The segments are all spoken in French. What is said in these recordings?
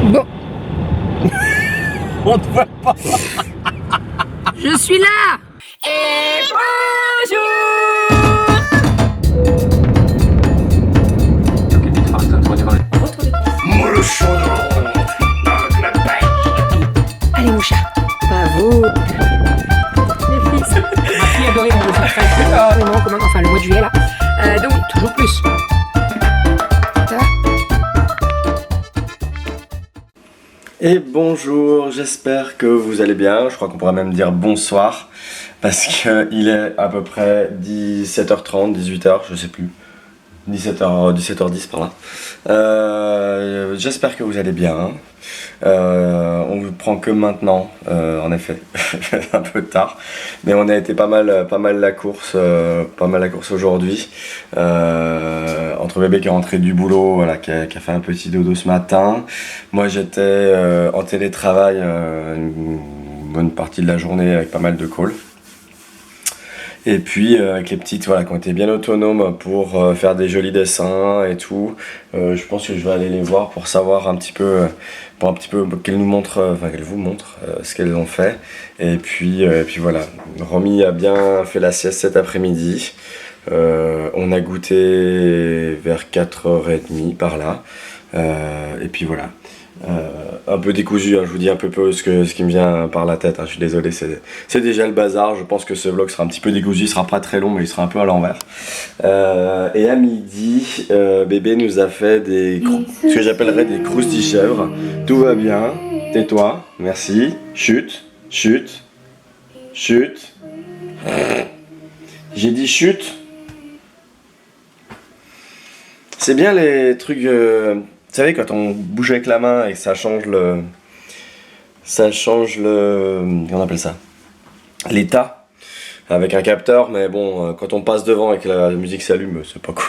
Bon, On te voit pas. je suis là. Et bonjour. Moi le chaudron dans la paille. Allez mon chat, à vous. Les fils. Ma fille adorait mon dessin. Enfin le mois de juillet là. Donc toujours plus. Ça va? Et bonjour, j'espère que vous allez bien. Je crois qu'on pourrait même dire bonsoir parce qu'il est à peu près 17h30, 18h, je sais plus. 17h10 par là. J'espère que vous allez bien. On vous prend que maintenant, en effet, un peu tard, mais on a été pas mal la course aujourd'hui. Entre bébé qui est rentré du boulot, voilà, qui a fait un petit dodo ce matin. Moi j'étais en télétravail une bonne partie de la journée avec pas mal de calls. Et puis avec les petites, voilà, qui ont été bien autonomes pour faire des jolis dessins et tout. Je pense que je vais aller les voir pour savoir un petit peu, qu'elles nous montrent, qu'elles vous montrent ce qu'elles ont fait. Et puis voilà, Romy a bien fait la sieste cet après-midi. On a goûté vers 4h30 par là. Et puis voilà. Un peu décousu, hein, je vous dis un peu ce qui me vient par la tête, hein, je suis désolé, c'est déjà le bazar. Je pense que ce vlog sera un petit peu décousu, il sera pas très long mais il sera un peu à l'envers. Et à midi, bébé nous a fait ce que j'appellerais des croustilles chèvres. Tout va bien, tais-toi, merci, chute, chute, chute. J'ai dit chute. C'est bien les trucs... Vous savez, quand on bouge avec la main et que ça change le... Comment on appelle ça? L'état. Avec un capteur, mais bon, quand on passe devant et que la musique s'allume, c'est pas cool.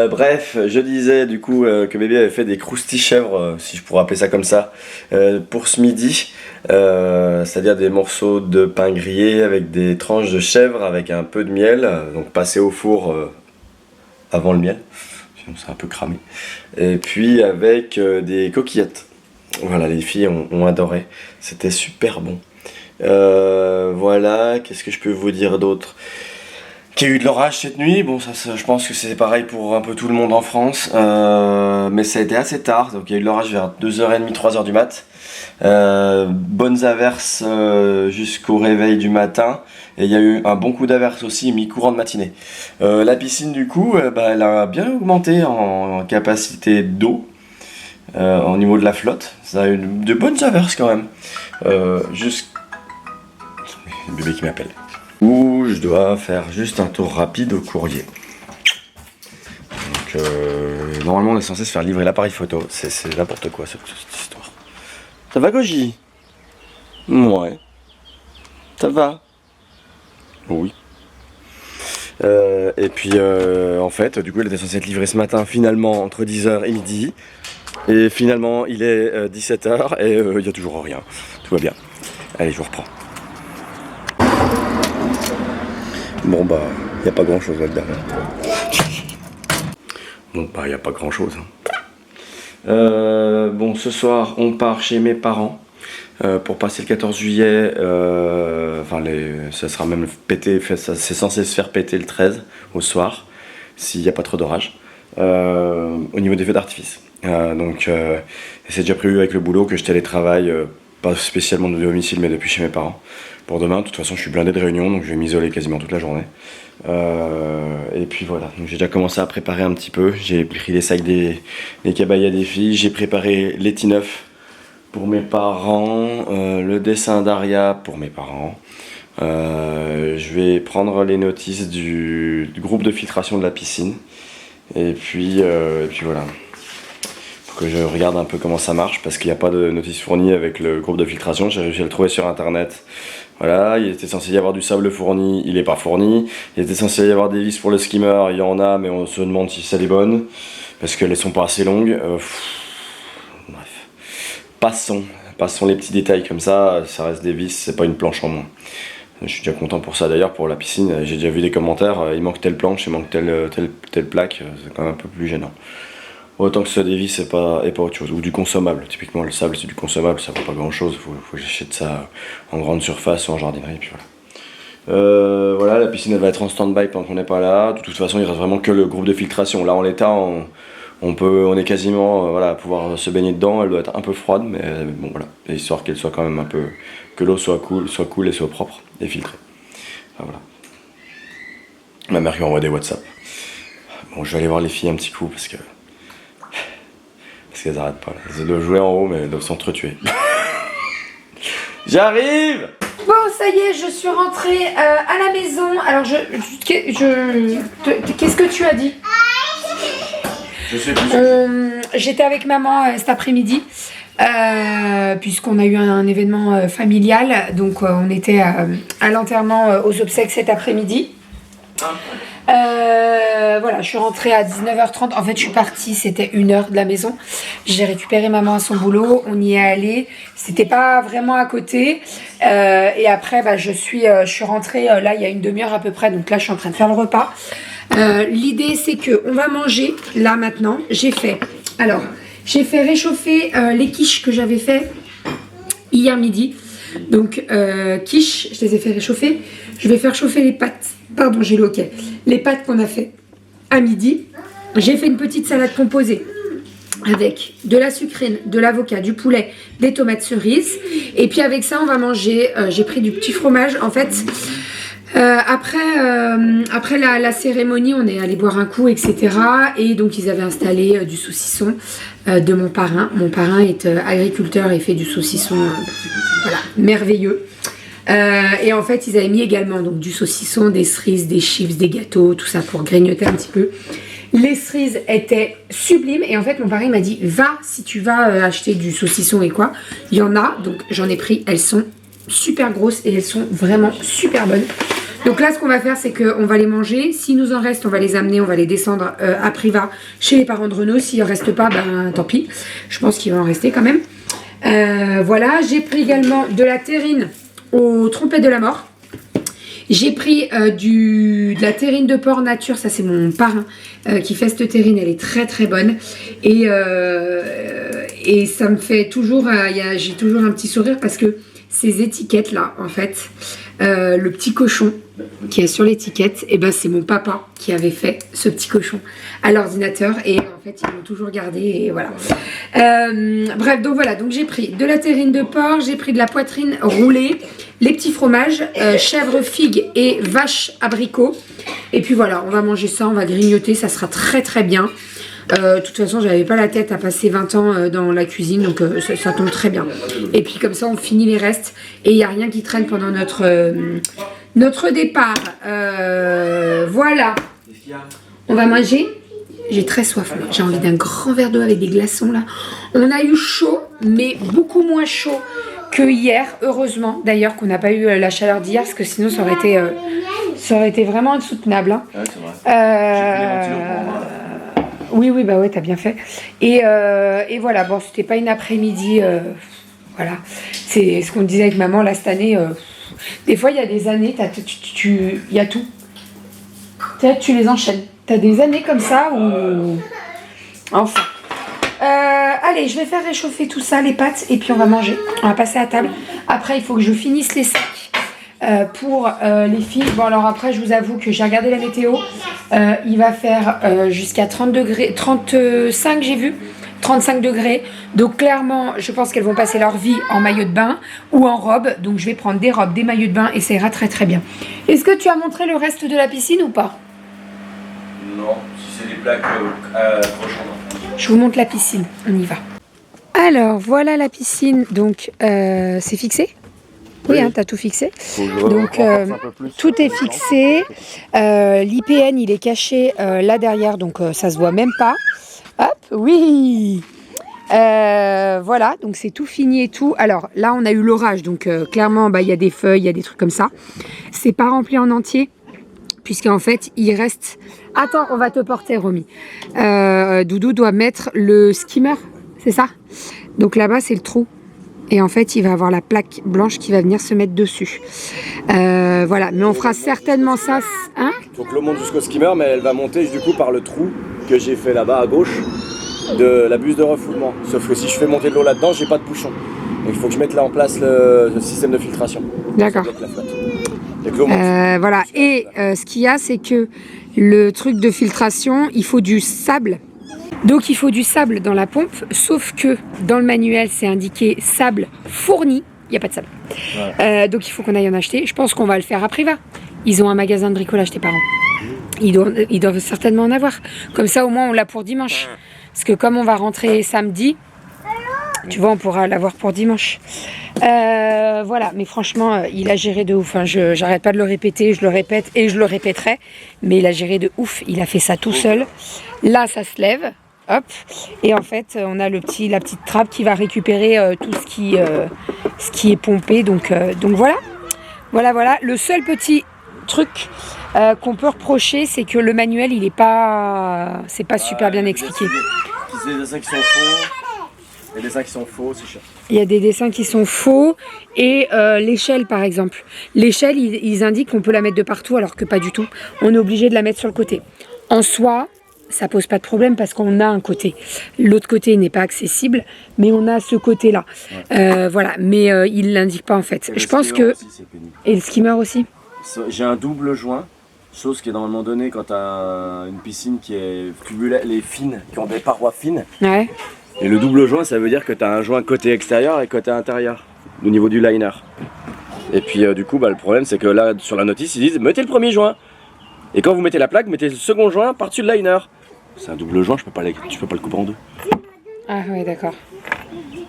Bref, je disais du coup que bébé avait fait des croustilles chèvres, si je pourrais appeler ça comme ça, pour ce midi. C'est-à-dire des morceaux de pain grillé avec des tranches de chèvre avec un peu de miel, donc passé au four avant le miel. Sinon c'est un peu cramé. Et puis avec des coquillettes. Voilà, les filles ont adoré. C'était super bon. Voilà, qu'est-ce que je peux vous dire d'autre? Qu'il y a eu de l'orage cette nuit. Bon, ça, je pense que c'est pareil pour un peu tout le monde en France. Mais ça a été assez tard. Donc il y a eu de l'orage vers 2h30, 3h du mat. Bonnes averses jusqu'au réveil du matin. Et il y a eu un bon coup d'averse aussi mi-courant de matinée. La piscine du coup, elle a bien augmenté en capacité d'eau au niveau de la flotte. Ça a eu de bonnes averses quand même. Le bébé qui m'appelle. Où je dois faire juste un tour rapide au courrier. Donc normalement on est censé se faire livrer l'appareil photo. C'est n'importe quoi cette histoire. Ça va Goji? Ouais. Ça va? Oui. Et puis en fait, du coup, il était censé être livré ce matin, finalement, entre 10h et midi. Et finalement, il est 17h et il n'y a toujours rien. Tout va bien. Allez, je vous reprends. Bon, bah, il n'y a pas grand chose là-dedans. Bon, bah, il n'y a pas grand chose. Bon, ce soir, on part chez mes parents. Pour passer le 14 juillet, ça sera même pété, c'est censé se faire péter le 13 au soir, s'il n'y a pas trop d'orage, au niveau des feux d'artifice. Donc c'est déjà prévu avec le boulot que je télétravaille, pas spécialement de domicile mais depuis chez mes parents. Pour demain, de toute façon je suis blindé de réunions, donc je vais m'isoler quasiment toute la journée. Et puis voilà, donc j'ai déjà commencé à préparer un petit peu, j'ai pris les sacs des cabayas des filles, j'ai préparé l'étineuf pour mes parents, le dessin d'Aria pour mes parents. Je vais prendre les notices du groupe de filtration de la piscine. Et puis voilà. Faut que je regarde un peu comment ça marche parce qu'il n'y a pas de notice fournie avec le groupe de filtration. J'ai réussi à le trouver sur internet. Voilà, il était censé y avoir du sable fourni, il n'est pas fourni. Il était censé y avoir des vis pour le skimmer, il y en a, mais on se demande si c'est les bonnes parce qu'elles sont pas assez longues. Bref. Passons les petits détails comme ça reste des vis, c'est pas une planche en moins. Je suis déjà content pour ça d'ailleurs, pour la piscine, j'ai déjà vu des commentaires, il manque telle planche, il manque telle plaque, c'est quand même un peu plus gênant. Autant que ce soit des vis et pas autre chose. Ou du consommable. Typiquement, le sable, c'est du consommable, ça vaut pas grand chose. Faut que j'achète ça en grande surface ou en jardinerie. Puis voilà. Voilà, la piscine elle va être en stand-by pendant qu'on n'est pas là. De toute façon, il reste vraiment que le groupe de filtration. Là, en l'état, on est quasiment voilà, à pouvoir se baigner dedans. Elle doit être un peu froide, mais bon, voilà. Histoire qu'elle soit quand même un peu. Que l'eau soit cool et soit propre et filtrée. Enfin, voilà. Ma mère qui m'envoie des WhatsApp. Bon, je vais aller voir les filles un petit coup parce qu'elles arrêtent pas. Elles doivent jouer en haut, mais elles doivent s'entretuer. J'arrive! Bon, ça y est, je suis rentrée à la maison. Alors, qu'est-ce que tu as dit? Je sais plus. J'étais avec maman cet après-midi. Puisqu'on a eu un événement familial. Donc, on était à l'enterrement aux obsèques cet après-midi. Voilà, je suis rentrée à 19h30. En fait, je suis partie, c'était 1h de la maison. J'ai récupéré maman à son boulot. On y est allé. C'était pas vraiment à côté. Et après, bah, je suis rentrée là il y a une demi-heure à peu près. Donc là, je suis en train de faire le repas. L'idée, c'est que on va manger là maintenant. J'ai fait réchauffer les quiches que j'avais fait hier midi. Donc, quiches, je les ai fait réchauffer. Je vais faire chauffer les pâtes. Pardon, j'ai le hoquet. Les pâtes qu'on a fait à midi. J'ai fait une petite salade composée avec de la sucrine, de l'avocat, du poulet, des tomates cerises. Et puis avec ça, on va manger. J'ai pris du petit fromage. En fait, après la cérémonie, on est allé boire un coup, etc. Et donc, ils avaient installé du saucisson de mon parrain. Mon parrain est agriculteur et fait du saucisson voilà, merveilleux. Et en fait, ils avaient mis également donc, du saucisson, des cerises, des chips, des gâteaux, tout ça pour grignoter un petit peu. Les cerises étaient sublimes et en fait, mon parrain m'a dit, va si tu vas acheter du saucisson et quoi. Il y en a, donc j'en ai pris, elles sont super grosses et elles sont vraiment super bonnes. Donc là, ce qu'on va faire, c'est qu'on va les manger. S'il nous en reste, on va les amener, on va les descendre à Privas chez les parents de Renaud. S'il en reste pas, ben tant pis. Je pense qu'il va en rester quand même. Voilà, j'ai pris également de la terrine aux trompettes de la mort. J'ai pris de la terrine de porc nature, ça c'est mon parrain qui fait cette terrine, elle est très très bonne. Et ça me fait toujours, j'ai toujours un petit sourire parce que ces étiquettes là, en fait, le petit cochon qui est sur l'étiquette, et ben c'est mon papa qui avait fait ce petit cochon à l'ordinateur et en fait ils l'ont toujours gardé et voilà. Bref, donc voilà, donc j'ai pris de la terrine de porc, j'ai pris de la poitrine roulée, les petits fromages, chèvre figue et vache abricot. Et puis voilà, on va manger ça, on va grignoter, ça sera très très bien. De toute façon, j'avais pas la tête à passer 20 ans dans la cuisine, donc ça tombe très bien. Et puis comme ça, on finit les restes et il n'y a rien qui traîne pendant notre départ. Voilà. On va manger. J'ai très soif. J'ai envie d'un grand verre d'eau avec des glaçons là. On a eu chaud, mais beaucoup moins chaud que hier. Heureusement, d'ailleurs, qu'on n'a pas eu la chaleur d'hier, parce que sinon ça aurait été vraiment insoutenable. Hein. Ouais, c'est vrai. Oui, bah ouais, t'as bien fait. Et voilà, bon, c'était pas une après-midi, voilà. C'est ce qu'on disait avec maman, là, cette année, des fois, il y a des années, il y a tout. Tu les enchaînes. T'as des années comme ça où... Enfin. Allez, je vais faire réchauffer tout ça, les pâtes, et puis on va manger. On va passer à table. Après, il faut que je finisse les sacs. Pour les filles, bon alors après je vous avoue que j'ai regardé la météo, il va faire jusqu'à 30 degrés, 35 j'ai vu, 35 degrés, donc clairement je pense qu'elles vont passer leur vie en maillot de bain ou en robe, donc je vais prendre des robes, des maillots de bain et ça ira très très bien. Est-ce que tu as montré le reste de la piscine ou pas? Non, si c'est des plaques accrochantes. Je vous montre la piscine, on y va. Alors voilà la piscine, donc c'est fixé? Oui, hein, t'as tout fixé. Donc tout est fixé. L'IPN il est caché là derrière, donc ça se voit même pas. Hop, oui. Voilà, donc c'est tout fini et tout. Alors là on a eu l'orage, donc clairement il y a des feuilles, il y a des trucs comme ça. C'est pas rempli en entier, puisqu'en fait il reste... Attends, on va te porter Romy. Doudou doit mettre le skimmer, c'est ça? Donc là-bas c'est le trou. Et en fait, il va avoir la plaque blanche qui va venir se mettre dessus. Voilà, mais on fera certainement ça. Hein? Donc l'eau monte jusqu'au skimmer, mais elle va monter du coup par le trou que j'ai fait là-bas à gauche. de la buse de refoulement. Sauf que si je fais monter de l'eau là-dedans, j'ai pas de bouchon. Donc il faut que je mette là en place le système de filtration. D'accord. Ça bloque la flotte. Et que l'eau monte. Voilà. Et ce qu'il y a, c'est que le truc de filtration, il faut du sable. Donc il faut du sable dans la pompe, sauf que dans le manuel, c'est indiqué sable fourni. Il n'y a pas de sable. Ouais. Donc il faut qu'on aille en acheter. Je pense qu'on va le faire à Priva. Ils ont un magasin de bricolage, tes parents. Ils doivent certainement en avoir. Comme ça, au moins, on l'a pour dimanche. Parce que comme on va rentrer samedi, tu vois, on pourra l'avoir pour dimanche. Voilà, mais franchement, il a géré de ouf. Hein. J'arrête pas de le répéter, je le répète et je le répéterai. Mais il a géré de ouf. Il a fait ça tout seul. Là, ça se lève. Hop. Et en fait, on a la petite trappe qui va récupérer tout ce qui est pompé. Donc voilà. Voilà. Le seul petit truc qu'on peut reprocher, c'est que le manuel, c'est pas super bien expliqué. Il y a des dessins qui sont faux. Il y a des dessins qui sont faux, c'est cher. Il y a des dessins qui sont faux et l'échelle par exemple. L'échelle, ils indiquent qu'on peut la mettre de partout alors que pas du tout. On est obligé de la mettre sur le côté. En soi, ça pose pas de problème parce qu'on a un côté. L'autre côté n'est pas accessible, mais on a ce côté-là. Ouais. Voilà, mais il l'indique pas en fait. Je pense que... Aussi, et le skimmer aussi. J'ai un double joint. Chose qui est normalement donnée quand tu as une piscine qui est tubulaire, les fines, qui ont des parois fines. Ouais. Et le double joint, ça veut dire que tu as un joint côté extérieur et côté intérieur, au niveau du liner. Et puis du coup, le problème, c'est que là, sur la notice, ils disent mettez le premier joint. Et quand vous mettez la plaque, mettez le second joint par-dessus le liner. C'est un double joint, tu peux pas le couper en deux. Ah oui, d'accord.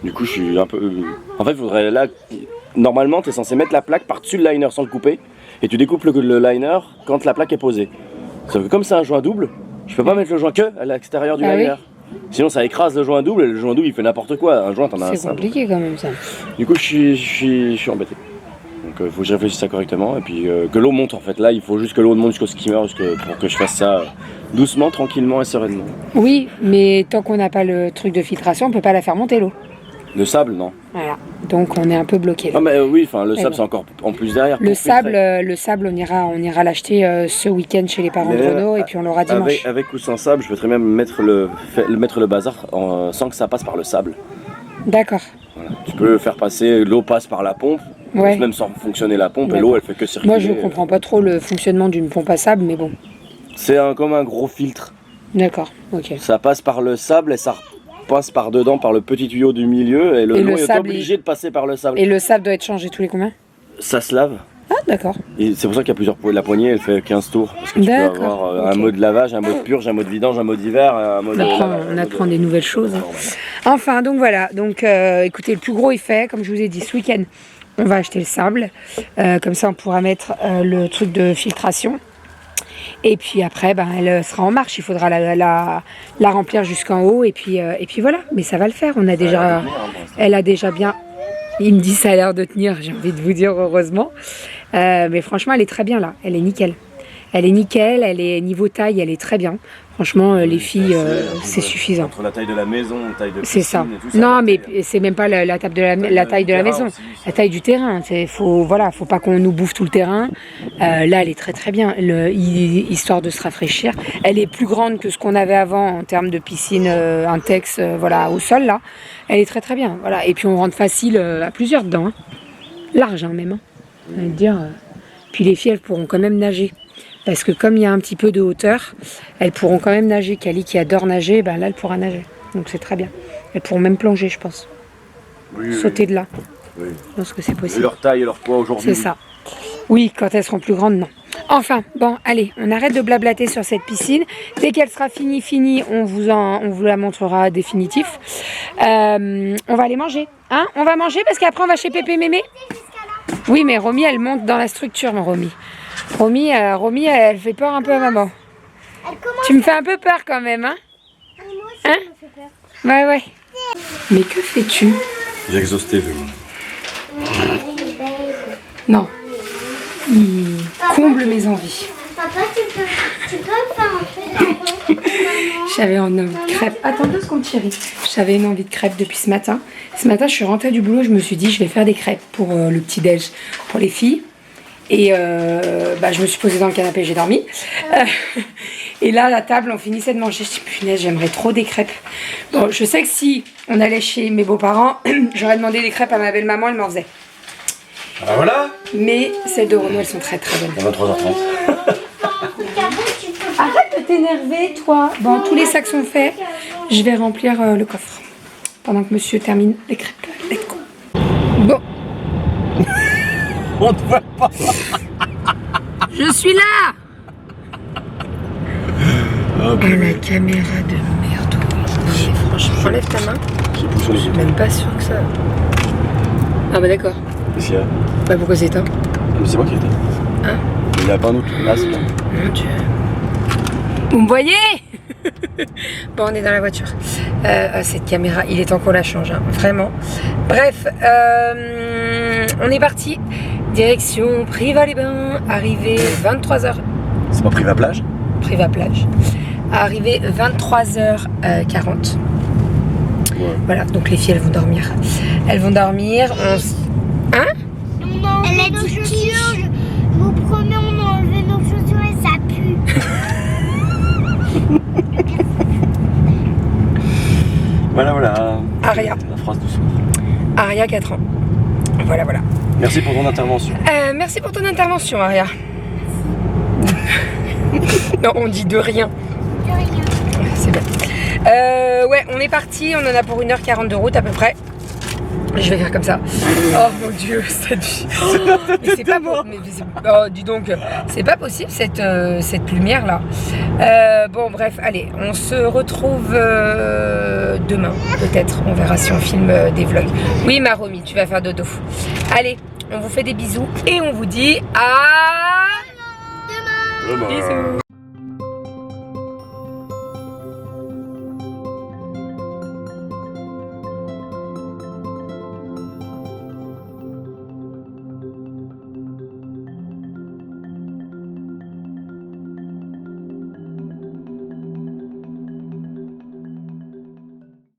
Du coup, je suis un peu... En fait, il faudrait là... Normalement, tu es censé mettre la plaque par-dessus le liner sans le couper. Et tu découpes le liner quand la plaque est posée. Sauf que comme c'est un joint double, je peux pas mettre le joint que à l'extérieur du liner. Oui. Sinon ça écrase le joint double et le joint double il fait n'importe quoi. Un joint t'en as un simple. C'est compliqué quand même ça. Du coup je suis embêté. Donc faut que je réfléchisse ça correctement et puis que l'eau monte en fait. Là il faut juste que l'eau monte jusqu'au skimmer pour que je fasse ça doucement, tranquillement et sereinement. Oui, mais tant qu'on n'a pas le truc de filtration, on peut pas la faire monter l'eau. Le sable, non. Voilà, donc on est un peu bloqué. Non mais oui, le sable c'est encore en plus derrière. Le sable, on ira l'acheter ce week-end chez les parents de Renaud et puis on l'aura dimanche. Avec ou sans sable, je peux très bien mettre le bazar sans que ça passe par le sable. D'accord. Voilà. Tu peux faire passer, l'eau passe par la pompe, même sans fonctionner la pompe, et l'eau elle fait que circuler. Moi je comprends pas trop le fonctionnement d'une pompe à sable, mais bon. C'est comme un gros filtre. D'accord, ok. Ça passe par le sable et ça passe par dedans par le petit tuyau du milieu et l'eau est obligé de passer par le sable. Et le sable doit être changé tous les combien? Ça se lave. Ah d'accord. Et c'est pour ça qu'il y a plusieurs... La poignée elle fait 15 tours. Parce que tu peux avoir un mode lavage, un mode purge, un mode vidange, un mode hiver, un mode... On apprend des nouvelles choses. Enfin donc voilà, donc écoutez, le plus gros est fait, comme je vous ai dit ce week-end. On va acheter le sable, comme ça on pourra mettre le truc de filtration. Et puis après, elle sera en marche. Il faudra la remplir jusqu'en haut. Et puis voilà. Mais ça va le faire. Elle a déjà bien... Il me dit ça a l'air de tenir. J'ai envie de vous dire heureusement. Mais franchement, elle est très bien là. Elle est nickel. Elle est niveau taille, elle est très bien. Franchement, les filles, c'est suffisant. Entre la taille de la maison, la taille de piscine c'est ça. Et tout ça. Non, mais c'est même pas la taille de la maison. Aussi, la taille du terrain. Faut pas qu'on nous bouffe tout le terrain. Là, elle est très très bien. Histoire de se rafraîchir. Elle est plus grande que ce qu'on avait avant en termes de piscine Intex, au sol là. Elle est très très bien. Voilà. Et puis on rentre facile à plusieurs dedans. Hein. Large même. Hein. On va dire. Puis les filles, elles pourront quand même nager. Parce que comme il y a un petit peu de hauteur, elles pourront quand même nager. Kali qui adore nager, là elle pourra nager. Donc c'est très bien. Elles pourront même plonger, je pense. Sauter de là. Oui. Je pense que c'est possible. Et leur taille et leur poids aujourd'hui. C'est ça. Oui, quand elles seront plus grandes, non. Enfin, bon, allez, on arrête de blablater sur cette piscine. Dès qu'elle sera finie, on vous la montrera définitif. On va aller manger. Hein, on va manger parce qu'après on va chez Pépé Mémé. Oui, mais Romy, elle monte dans la structure, mon Romy. Romy, elle fait peur un peu à maman. Tu me fais un peu peur quand même, hein? Moi aussi, elle me fait peur. Ouais. Mais que fais-tu? J'ai exhausté. Non. Il comble mes envies. Papa, tu peux faire un peu de J'avais une envie de crêpes. Attends 2 secondes, chérie. J'avais une envie de crêpes depuis ce matin. Ce matin, je suis rentrée du boulot, je me suis dit, je vais faire des crêpes pour le petit-déj pour les filles. Et je me suis posée dans le canapé, j'ai dormi. Et là, à la table, on finissait de manger. Je dis, punaise, j'aimerais trop des crêpes. Bon, je sais que si on allait chez mes beaux-parents, j'aurais demandé des crêpes à ma belle-maman, elle m'en faisait. Ah voilà. Mais celles de Renaud, elles sont très très bonnes. On a 3h30. Arrête de t'énerver, toi. Bon, tous les sacs sont faits. Je vais remplir le coffre. Pendant que monsieur termine les crêpes. Let's go. Bon. On te voit pas. Je suis là. Ah, Oh, la caméra de merde. Oui, franchement, enlève ta main. J'ai poussé Je suis même pas sûre que ça... Ah bah d'accord. Qu'est-ce qu'il y a? Bah pourquoi c'est toi? Ah, mais c'est moi qui étais. Hein? Il a pas un autre. Ah, c'est bon. Mon Dieu. Vous me voyez? Bon, on est dans la voiture. Cette caméra, il est temps qu'on la change, hein, vraiment. Bref, on est parti. Direction Privas-les-Bains, arrivé 23h. C'est pas Priva plage? Privas-plage. Arrivé 23h40. Ouais. Voilà, donc les filles, elles vont dormir. Elles vont dormir. Hein? Elle a dit chaussures. Je vous promets, on a enlevé nos chaussures et ça pue. Voilà. Aria. La phrase du soir. Aria, 4 ans. Voilà. Merci pour ton intervention. Merci pour ton intervention, Aria. Non, on dit de rien. De rien. C'est bien. Ouais, on est parti. On en a pour 1h40 de route à peu près. Je vais faire comme ça. Oh mon Dieu, ça dit. Mais c'est pas beau. Oh, dis donc, c'est pas possible cette lumière là. Bon, bref, allez, on se retrouve demain, peut-être. On verra si on filme des vlogs. Oui, ma Romy, tu vas faire dodo. Allez, on vous fait des bisous et on vous dit à Demain. bisous.